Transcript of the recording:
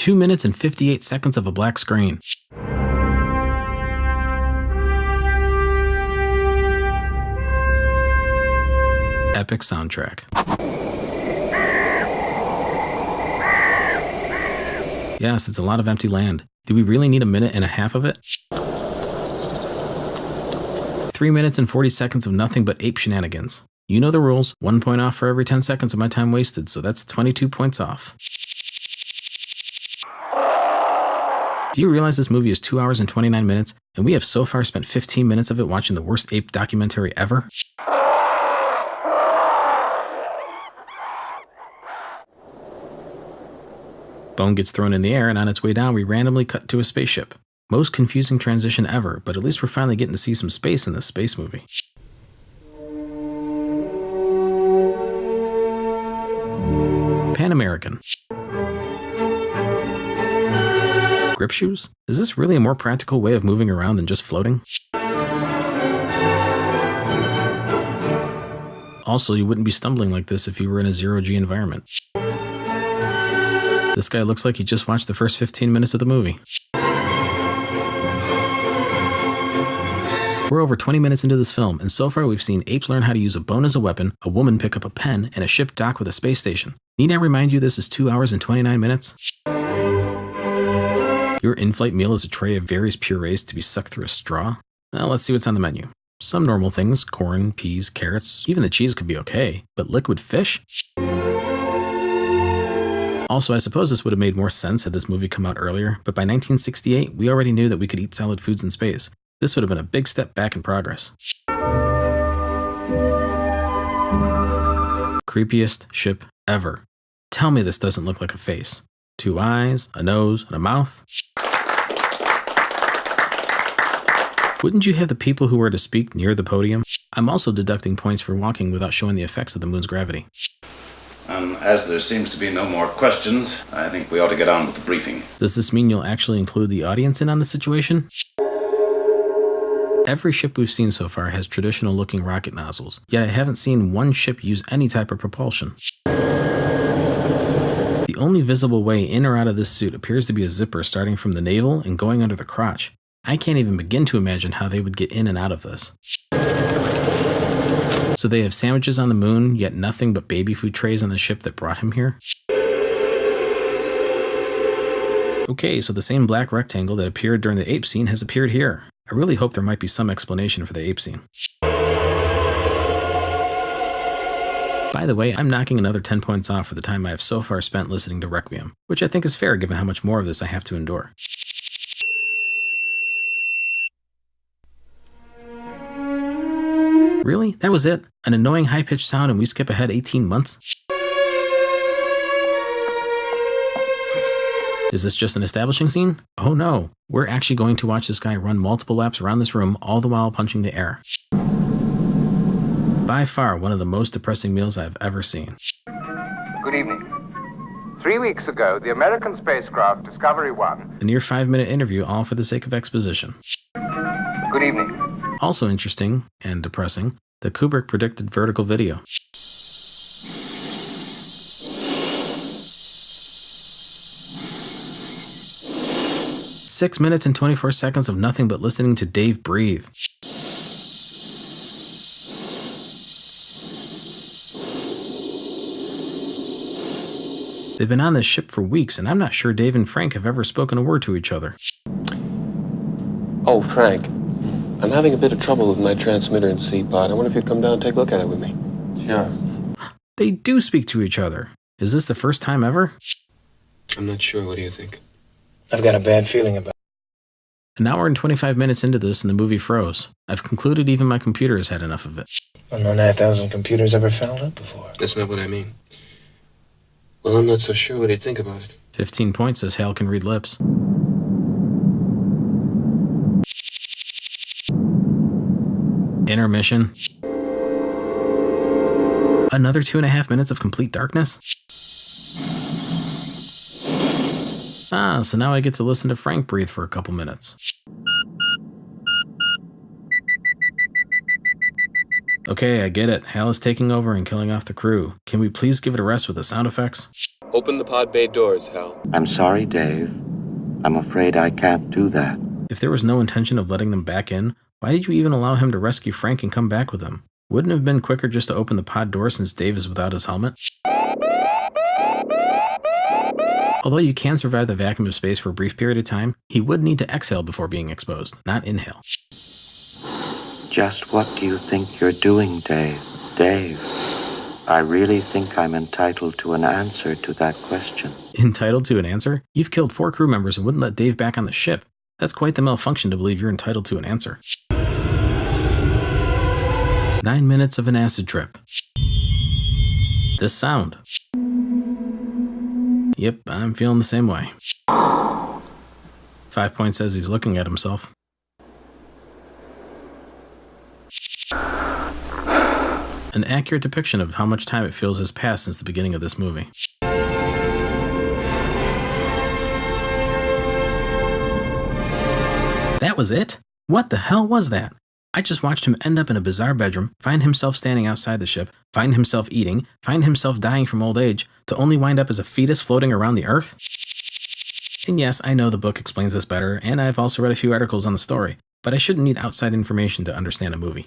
2 minutes and 58 seconds of a black screen. Epic soundtrack. Yes, it's a lot of empty land. Do we really need a minute and a half of it? 3 minutes and 40 seconds of nothing but ape shenanigans. You know the rules. 1 point off for every 10 seconds of my time wasted, so that's 22 points off. Do you realize this movie is 2 hours and 29 minutes, and we have so far spent 15 minutes of it watching the worst ape documentary ever? Bone gets thrown in the air, and on its way down, we randomly cut to a spaceship. Most confusing transition ever, but at least we're finally getting to see some space in this space movie. Pan American. Grip shoes? Is this really a more practical way of moving around than just floating? Also, you wouldn't be stumbling like this if you were in a zero-G environment. This guy looks like he just watched the first 15 minutes of the movie. We're over 20 minutes into this film, and so far we've seen apes learn how to use a bone as a weapon, a woman pick up a pen, and a ship dock with a space station. Need I remind you this is 2 hours and 29 minutes? Your in-flight meal is a tray of various purees to be sucked through a straw? Well, let's see what's on the menu. Some normal things, corn, peas, carrots, even the cheese could be okay, but liquid fish? Also, I suppose this would have made more sense had this movie come out earlier, but by 1968, we already knew that we could eat solid foods in space. This would have been a big step back in progress. Creepiest ship ever. Tell me this doesn't look like a face. 2 eyes, a nose, and a mouth. Wouldn't you have the people who were to speak near the podium? I'm also deducting points for walking without showing the effects of the moon's gravity. As there seems to be no more questions, I think we ought to get on with the briefing. Does this mean you'll actually include the audience in on the situation? Every ship we've seen so far has traditional-looking rocket nozzles, yet I haven't seen one ship use any type of propulsion. The only visible way in or out of this suit appears to be a zipper starting from the navel and going under the crotch. I can't even begin to imagine how they would get in and out of this. So they have sandwiches on the moon, yet nothing but baby food trays on the ship that brought him here? Okay, so the same black rectangle that appeared during the ape scene has appeared here. I really hope there might be some explanation for the ape scene. By the way, I'm knocking another 10 points off for the time I have so far spent listening to Requiem, which I think is fair given how much more of this I have to endure. Really? That was it? An annoying high-pitched sound and we skip ahead 18 months? Is this just an establishing scene? Oh no, we're actually going to watch this guy run multiple laps around this room, all the while punching the air. By far one of the most depressing meals I've ever seen. Good evening. 3 weeks ago, the American spacecraft Discovery 1... A near 5-minute interview, all for the sake of exposition. Good evening. Also interesting, and depressing, that Kubrick predicted vertical video. 6 minutes and 24 seconds of nothing but listening to Dave breathe. They've been on this ship for weeks, and I'm not sure Dave and Frank have ever spoken a word to each other. Oh, Frank, I'm having a bit of trouble with my transmitter and C-pod. I wonder if you'd come down and take a look at it with me. Sure. They do speak to each other. Is this the first time ever? I'm not sure. What do you think? I've got a bad feeling about it. An hour and 25 minutes into this and the movie froze. I've concluded even my computer has had enough of it. Well, no 9,000 computers ever fouled up before. That's not what I mean. Well, I'm not so sure. What do you think about it? 15 points says Hal can read lips. Intermission. Another 2.5 minutes of complete darkness? Ah, so now I get to listen to Frank breathe for a couple minutes. Okay, I get it. Hal is taking over and killing off the crew. Can we please give it a rest with the sound effects? Open the pod bay doors, Hal. I'm sorry, Dave. I'm afraid I can't do that. If there was no intention of letting them back in, why did you even allow him to rescue Frank and come back with him? Wouldn't it have been quicker just to open the pod door since Dave is without his helmet? Although you can survive the vacuum of space for a brief period of time, he would need to exhale before being exposed, not inhale. Just what do you think you're doing, Dave? Dave, I really think I'm entitled to an answer to that question. Entitled to an answer? You've killed 4 crew members and wouldn't let Dave back on the ship. That's quite the malfunction to believe you're entitled to an answer. 9 minutes of an acid trip. This sound. Yep, I'm feeling the same way. 5 Point says he's looking at himself. An accurate depiction of how much time it feels has passed since the beginning of this movie. That was it? What the hell was that? I just watched him end up in a bizarre bedroom, find himself standing outside the ship, find himself eating, find himself dying from old age, to only wind up as a fetus floating around the Earth? And yes, I know the book explains this better, and I've also read a few articles on the story, but I shouldn't need outside information to understand a movie.